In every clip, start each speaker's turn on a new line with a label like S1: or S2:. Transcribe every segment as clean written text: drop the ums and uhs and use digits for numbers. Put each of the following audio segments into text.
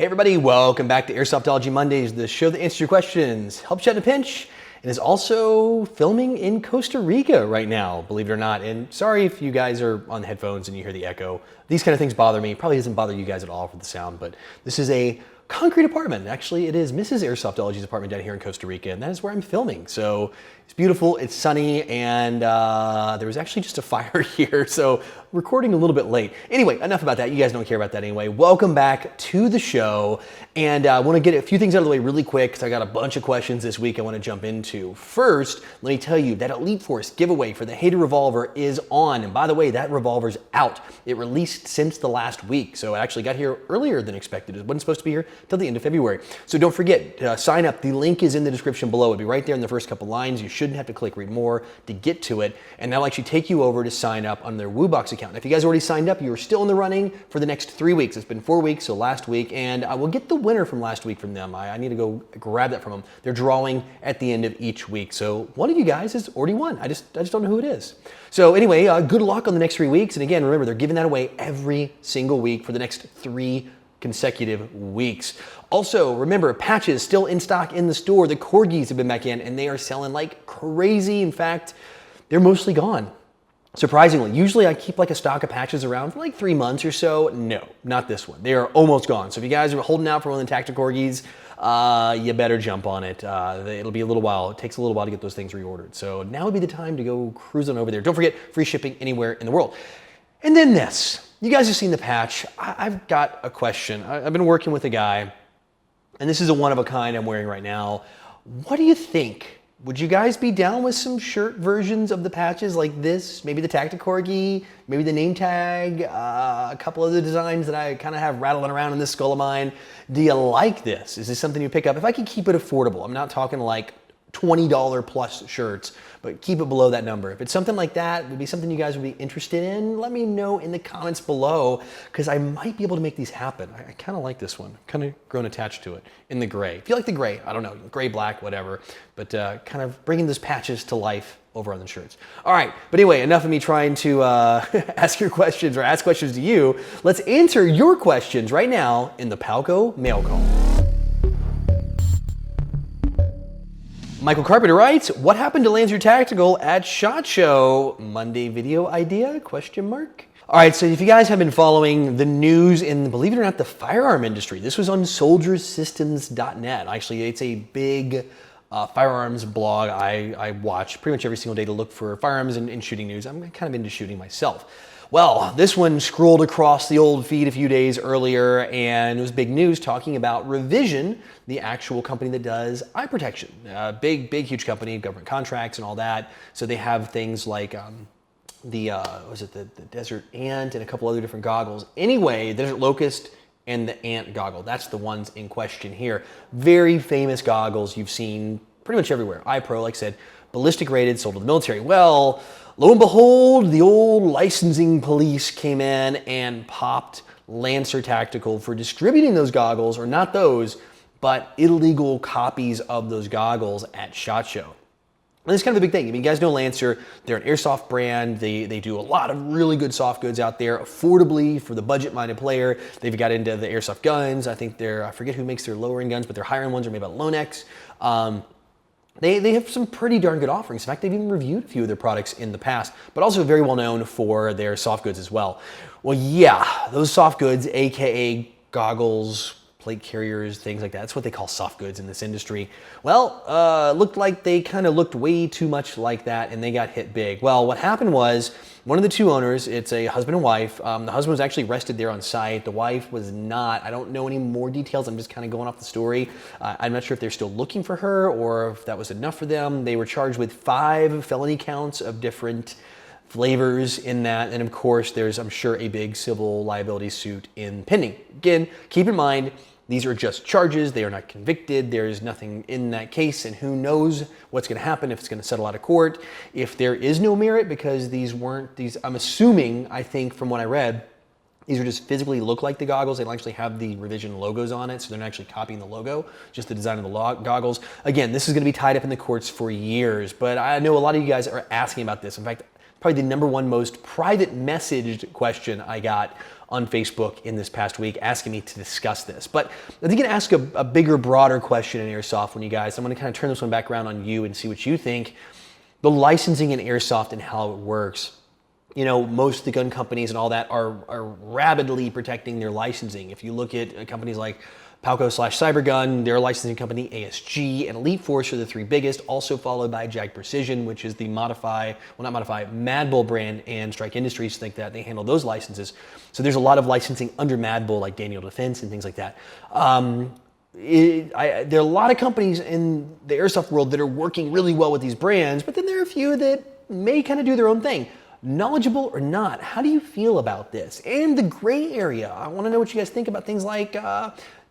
S1: Hey everybody, welcome back to Airsoftology Mondays, the show that answers your questions, helps you out in a pinch, and is also filming in Costa Rica right now, believe it or not. And sorry if you guys are on headphones and you hear the echo. These kind of things bother me. Probably doesn't bother you guys at all for the sound, but this is a concrete apartment. Actually, it is Mrs. Airsoftology's apartment down here in Costa Rica, and that is where I'm filming. So it's beautiful, it's sunny, and there was actually just a fire here, so recording a little bit late. Anyway, enough about that. You guys don't care about that anyway. Welcome back to the show, and I want to get a few things out of the way really quick because I got a bunch of questions this week I want to jump into. First, let me tell you that Elite Force giveaway for the Hater Revolver is on, and by the way, that revolver's out. It released since the last week, so it actually got here earlier than expected. It wasn't supposed to be here till the end of February. So don't forget, sign up. The link is in the description below. It'll be right there in the first couple lines. You shouldn't have to click read more to get to it, and that'll actually take you over to sign up on their WooBox account. Now, if you guys already signed up, you are still in the running for the next 3 weeks. It's been 4 weeks, so last week, and I will get the winner from last week from them. I need to go grab that from them. They're drawing at the end of each week, so one of you guys has already won. I just don't know who it is. So anyway, good luck on the next 3 weeks, and again, remember, they're giving that away every single week for the next 3 consecutive weeks. Also, remember, patches still in stock in the store. The corgis have been back in, and they are selling like crazy. In fact, they're mostly gone. Surprisingly, usually I keep like a stock of patches around for like 3 months or so. No, not this one. They are almost gone. So if you guys are holding out for one of the tactical corgis, you better jump on it. It'll be a little while. It takes a little while to get those things reordered. So now would be the time to go cruise on over there. Don't forget, free shipping anywhere in the world. And then this. You guys have seen the patch. I've got a question. I've been working with a guy, and this is a one-of-a-kind I'm wearing right now. What do you think? Would you guys be down with some shirt versions of the patches like this? Maybe the Tactic Corgi, maybe the name tag, a couple of the designs that I kind of have rattling around in this skull of mine. Do you like this? Is this something you pick up? If I could keep it affordable, I'm not talking like $20 plus shirts, but keep it below that number. If it's something like that, would be something you guys would be interested in, let me know in the comments below, because I might be able to make these happen. I kind of like this one, kind of grown attached to it in the gray. If you like the gray, I don't know, gray, black, whatever, but kind of bringing those patches to life over on the shirts. All right, but anyway, enough of me trying to ask your questions or ask questions to you. Let's answer your questions right now in the Palco Mail Call. Michael Carpenter writes, what happened to Lancer Tactical at SHOT Show? Monday video idea, question mark? All right, so if you guys have been following the news in, believe it or not, the firearm industry, this was on soldiersystems.net. Actually, it's a big firearms blog I watch pretty much every single day to look for firearms and shooting news. I'm kind of into shooting myself. Well, this one scrolled across the old feed a few days earlier, and it was big news talking about Revision, the actual company that does eye protection. Big, huge company, government contracts and all that. So they have things like the Desert Ant and a couple other different goggles. Anyway, Desert Locust and the Ant goggle, that's the ones in question here. Very famous goggles you've seen pretty much everywhere. iPro, like I said, ballistic rated, sold to the military. Well, lo and behold, the old licensing police came in and popped Lancer Tactical for distributing those goggles, or not those, but illegal copies of those goggles at SHOT Show. And it's kind of a big thing. I mean, you guys know Lancer, they're an airsoft brand. They do a lot of really good soft goods out there, affordably for the budget-minded player. They've got into the airsoft guns. I think I forget who makes their lower-end guns, but their higher-end ones are made by Lonex. They have some pretty darn good offerings. In fact, they've even reviewed a few of their products in the past, but also very well known for their soft goods as well. Well, yeah, those soft goods, AKA goggles, plate carriers, things like that. That's what they call soft goods in this industry. Well, looked like they kind of looked way too much like that, and they got hit big. Well, what happened was, one of the two owners, it's a husband and wife. The husband was actually arrested there on site. The wife was not. I don't know any more details. I'm just kind of going off the story. I'm not sure if they're still looking for her or if that was enough for them. They were charged with 5 felony counts of different flavors in that. And of course, there's, I'm sure, a big civil liability suit pending. Again, keep in mind, these are just charges. They are not convicted. There is nothing in that case, and who knows what's going to happen, if it's going to settle out of court, if there is no merit, because I'm assuming, I think from what I read, these are just physically look like the goggles. They don't actually have the Revision logos on it, so they're not actually copying the logo, just the design of the goggles. Again, this is going to be tied up in the courts for years, but I know a lot of you guys are asking about this. In fact, probably the #1 most private messaged question I got on Facebook in this past week, asking me to discuss this. But I think I can ask a bigger, broader question in Airsoft when you guys, I'm gonna kind of turn this one back around on you and see what you think. The licensing in Airsoft and how it works. You know, most of the gun companies and all that are rapidly protecting their licensing. If you look at companies like Palco/Cybergun, their licensing company, ASG, and Elite Force are the 3 biggest, also followed by Jag Precision, which is the Mad Bull brand, and Strike Industries think that they handle those licenses. So there's a lot of licensing under Mad Bull, like Daniel Defense and things like that. There are a lot of companies in the Airsoft world that are working really well with these brands, but then there are a few that may kind of do their own thing. Knowledgeable or not, how do you feel about this? And the gray area, I want to know what you guys think about things like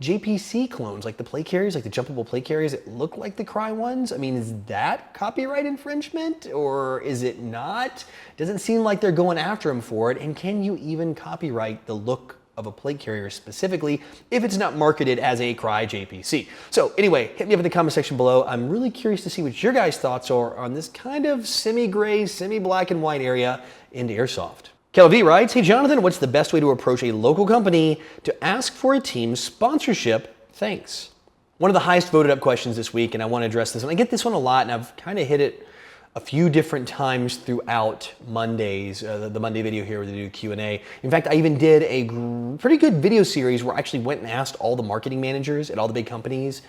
S1: JPC clones, like the plate carriers, like the jumpable plate carriers that look like the Cry ones. I mean, is that copyright infringement or is it not? Doesn't seem like they're going after them for it. And can you even copyright the look of a plate carrier specifically if it's not marketed as a Cry JPC? So anyway, hit me up in the comment section below. I'm really curious to see what your guys' thoughts are on this kind of semi-gray, semi-black and white area into Airsoft. Kelly V writes, hey Jonathan, what's the best way to approach a local company to ask for a team sponsorship? Thanks. One of the highest voted up questions this week, and I want to address this, and I get this one a lot, and I've kind of hit it a few different times throughout Mondays, the Monday video here where they do Q&A. In fact, I even did a pretty good video series where I actually went and asked all the marketing managers at all the big companies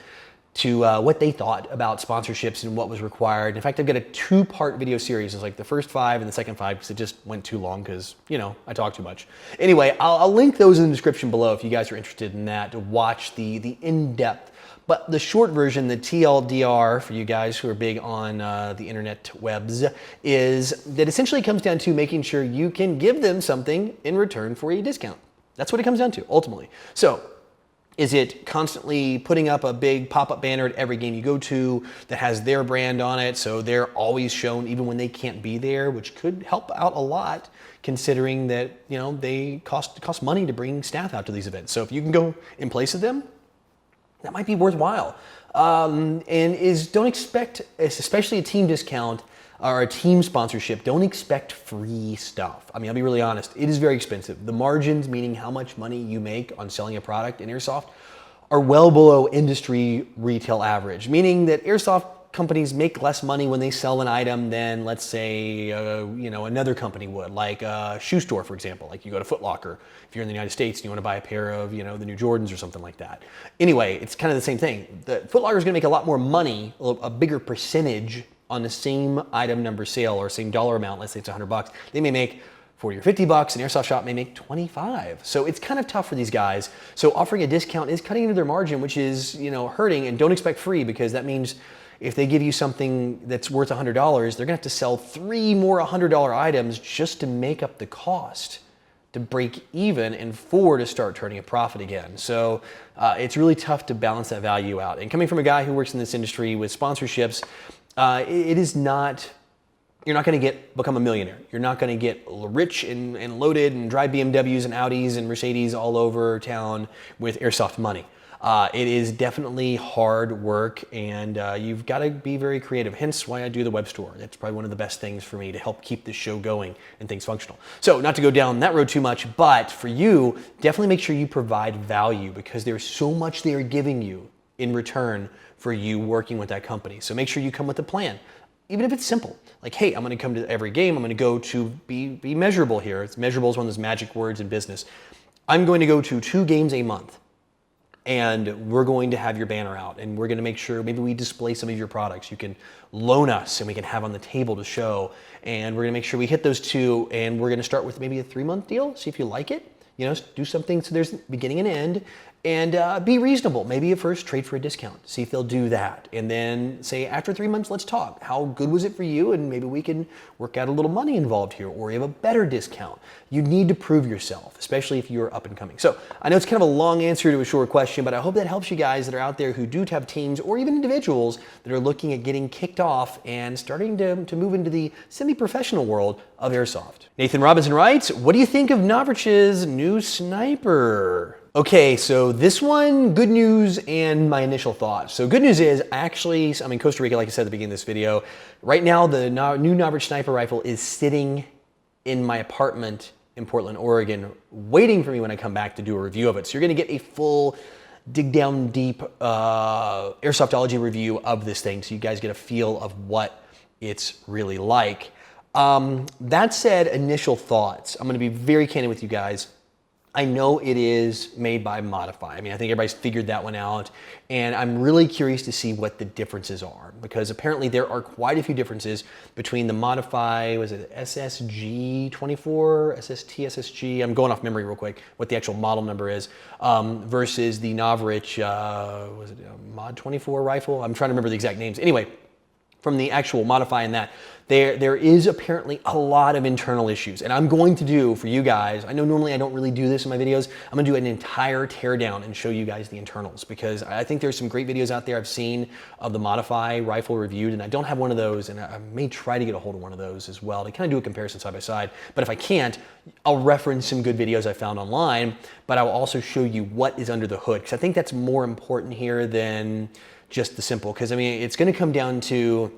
S1: to what they thought about sponsorships and what was required. In fact, I've got a 2-part video series. It's like the first 5 and the second 5 because it just went too long because, you know, I talk too much. Anyway, I'll link those in the description below if you guys are interested in that, to watch the in-depth. But the short version, the TLDR, for you guys who are big on the internet webs, is that essentially comes down to making sure you can give them something in return for a discount. That's what it comes down to, ultimately. So, is it constantly putting up a big pop-up banner at every game you go to that has their brand on it, so they're always shown even when they can't be there, which could help out a lot considering that, you know, they cost money to bring staff out to these events. So if you can go in place of them, that might be worthwhile. Don't expect, especially a team discount or a team sponsorship, don't expect free stuff. I mean, I'll be really honest, it is very expensive. The margins, meaning how much money you make on selling a product in Airsoft, are well below industry retail average, meaning that Airsoft companies make less money when they sell an item than, let's say, you know, another company would, like a shoe store, for example. Like you go to Foot Locker, if you're in the United States and you want to buy a pair of, you know, the new Jordans or something like that. Anyway, it's kind of the same thing. The Foot Locker is going to make a lot more money, a bigger percentage on the same item number sale or same dollar amount. Let's say it's $100. They may make 40 or 50 bucks, an Airsoft shop may make 25. So it's kind of tough for these guys. So offering a discount is cutting into their margin, which is, you know, hurting. And don't expect free, because that means if they give you something that's worth $100, they're gonna have to sell 3 more $100 items just to make up the cost to break even, and 4 to start turning a profit again. So it's really tough to balance that value out. And coming from a guy who works in this industry with sponsorships, it is not, you're not going to become a millionaire. You're not going to get rich and loaded and drive BMWs and Audis and Mercedes all over town with Airsoft money. It is definitely hard work, and you've got to be very creative, hence why I do the web store. That's probably one of the best things for me to help keep this show going and things functional. So not to go down that road too much, but for you, definitely make sure you provide value, because there's so much they are giving you in return for you working with that company. So make sure you come with a plan, even if it's simple. Like, hey, I'm gonna come to every game, I'm gonna go to be measurable here. It's measurable is one of those magic words in business. I'm going to go to 2 games a month, and we're going to have your banner out, and we're gonna make sure maybe we display some of your products. You can loan us and we can have on the table to show, and we're gonna make sure we hit those 2, and we're gonna start with maybe a 3-month deal, see if you like it. You know, do something so there's beginning and end, and be reasonable. Maybe at first trade for a discount, see if they'll do that. And then say, after 3 months, let's talk. How good was it for you? And maybe we can work out a little money involved here, or you have a better discount. You need to prove yourself, especially if you're up and coming. So I know it's kind of a long answer to a short question, but I hope that helps you guys that are out there who do have teams, or even individuals that are looking at getting kicked off and starting to move into the semi-professional world of Airsoft. Nathan Robinson writes, what do you think of Novritsch's new sniper? Okay, so this one, good news and my initial thoughts. So good news is actually, I'm in Costa Rica, like I said at the beginning of this video. Right now, the new Novritsch Sniper Rifle is sitting in my apartment in Portland, Oregon, waiting for me when I come back to do a review of it. So you're gonna get a full dig down deep Airsoftology review of this thing, so you guys get a feel of what it's really like. That said, initial thoughts. I'm gonna be very candid with you guys. I know it is made by Modify. I mean, I think everybody's figured that one out, and I'm really curious to see what the differences are, because apparently there are quite a few differences between the Modify, was it SSG24, SST, SSG, I'm going off memory real quick, what the actual model number is, versus the Novritsch, was it Mod 24 rifle? I'm trying to remember the exact names. Anyway, from the actual Modify in that, there is apparently a lot of internal issues. And I'm going to do for you guys, I know normally I don't really do this in my videos, I'm gonna do an entire teardown and show you guys the internals, because I think there's some great videos out there I've seen of the Modify rifle reviewed, and I don't have one of those, and I may try to get a hold of one of those as well to kind of do a comparison side by side. But if I can't, I'll reference some good videos I found online, but I will also show you what is under the hood, because I think that's more important here than just the simple, because I mean, it's gonna come down to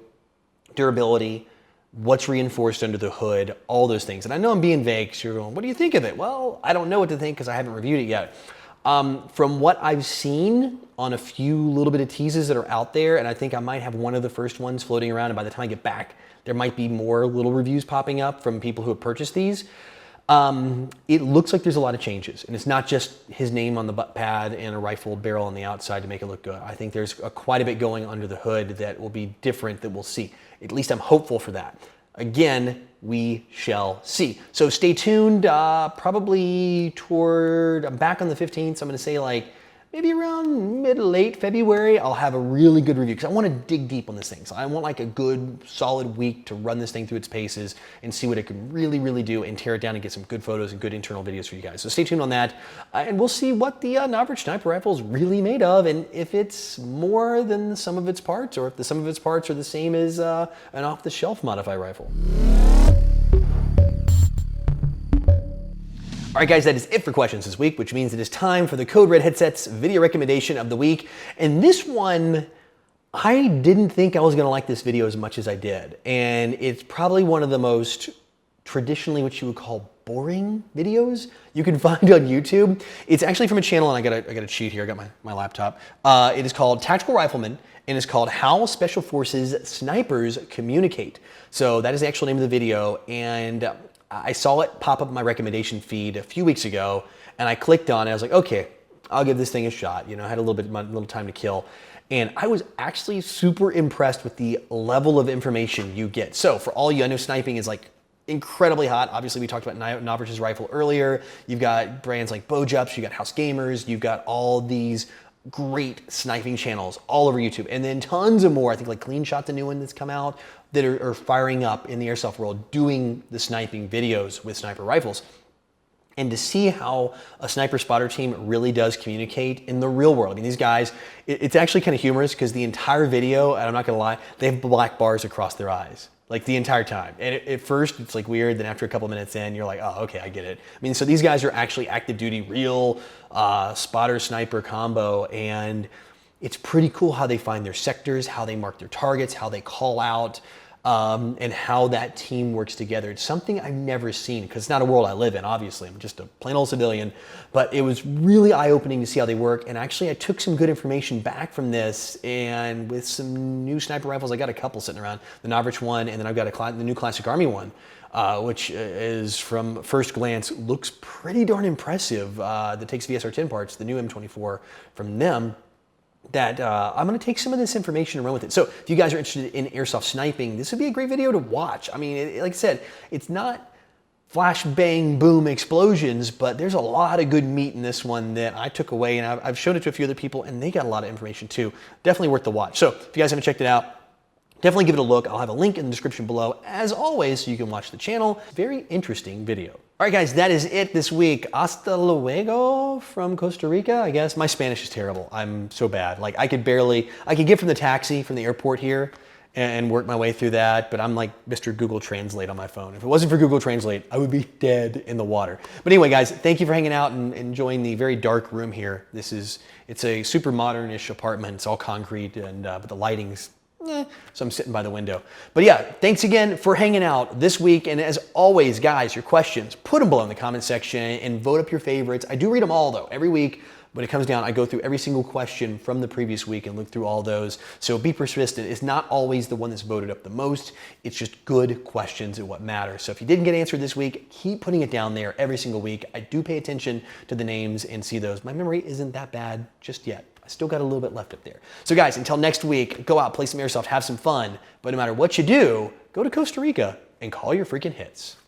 S1: durability, what's reinforced under the hood, all those things. And I know I'm being vague, so you're going, what do you think of it? Well, I don't know what to think because I haven't reviewed it yet. From what I've seen on a few little bit of teases that are out there, and I think I might have one of the first ones floating around, and by the time I get back, there might be more little reviews popping up from people who have purchased these. It looks like there's a lot of changes, and it's not just his name on the butt pad and a rifle barrel on the outside to make it look good. I think there's quite a bit going under the hood that will be different that we'll see. At least I'm hopeful for that. Again, we shall see. So stay tuned, probably I'm back on the 15th, so I'm gonna say like, maybe around mid to late February, I'll have a really good review, because I want to dig deep on this thing. So I want like a good solid week to run this thing through its paces and see what it can really, really do, and tear it down and get some good photos and good internal videos for you guys. So stay tuned on that, and we'll see what the Novritsch Sniper Rifle is really made of, and if it's more than the sum of its parts, or if the sum of its parts are the same as an off-the-shelf Modify rifle. All right, guys, that is it for questions this week, which means it is time for the Code Red Headsets video recommendation of the week. And this one, I didn't think I was gonna like this video as much as I did. And it's probably one of the most traditionally what you would call boring videos you can find on YouTube. It's actually from a channel, and I got a cheat here, I got my laptop. It is called Tactical Rifleman, and it's called How Special Forces Snipers Communicate. So that is the actual name of the video, and I saw it pop up in my recommendation feed a few weeks ago, and I clicked on it. I was like, okay, I'll give this thing a shot. You know, I had a little time to kill, and I was actually super impressed with the level of information you get. So for all you, I know sniping is like incredibly hot. Obviously, we talked about Novritsch's rifle earlier. You've got brands like Bojups, you got House Gamers, you've got all these great sniping channels all over YouTube, and then tons of more. I think like Clean Shot's a new one that's come out that are firing up in the airsoft world, doing the sniping videos with sniper rifles. And to see how a sniper spotter team really does communicate in the real world. I mean, these guys, it's actually kind of humorous, because the entire video, and I'm not gonna lie, they have black bars across their eyes, like the entire time. And at first it's like weird, then after a couple minutes in, you're like, oh, okay, I get it. I mean, so these guys are actually active duty, real spotter sniper combo, and it's pretty cool how they find their sectors, how they mark their targets, how they call out, and how that team works together. It's something I've never seen, because it's not a world I live in, obviously. I'm just a plain old civilian, but it was really eye-opening to see how they work. And actually, I took some good information back from this, and with some new sniper rifles, I got a couple sitting around, the Novritsch one, and then I've got the new Classic Army one, which is, from first glance, looks pretty darn impressive. That takes VSR-10 parts, the new M24 from them. That I'm going to take some of this information and run with it. So if you guys are interested in airsoft sniping, this would be a great video to watch. I mean, like I said, it's not flash, bang, boom explosions, but there's a lot of good meat in this one that I took away, and I've shown it to a few other people, and they got a lot of information too. Definitely worth the watch. So if you guys haven't checked it out, definitely give it a look. I'll have a link in the description below, as always, so you can watch the channel. Very interesting video. All right, guys, that is it this week. Hasta luego from Costa Rica, I guess. My Spanish is terrible. I'm so bad. Like, I could get from the taxi from the airport here, and work my way through that. But I'm like Mr. Google Translate on my phone. If it wasn't for Google Translate, I would be dead in the water. But anyway, guys, thank you for hanging out and enjoying the very dark room here. It's a super modern-ish apartment. It's all concrete, and but the lighting's so I'm sitting by the window. But yeah, thanks again for hanging out this week. And as always, guys, your questions, put them below in the comment section and vote up your favorites. I do read them all though, every week. When it comes down, I go through every single question from the previous week and look through all those. So be persistent. It's not always the one that's voted up the most. It's just good questions and what matters. So if you didn't get answered this week, keep putting it down there every single week. I do pay attention to the names and see those. My memory isn't that bad just yet. I still got a little bit left up there. So guys, until next week, go out, play some Airsoft, have some fun. But no matter what you do, go to Costa Rica and call your freaking hits.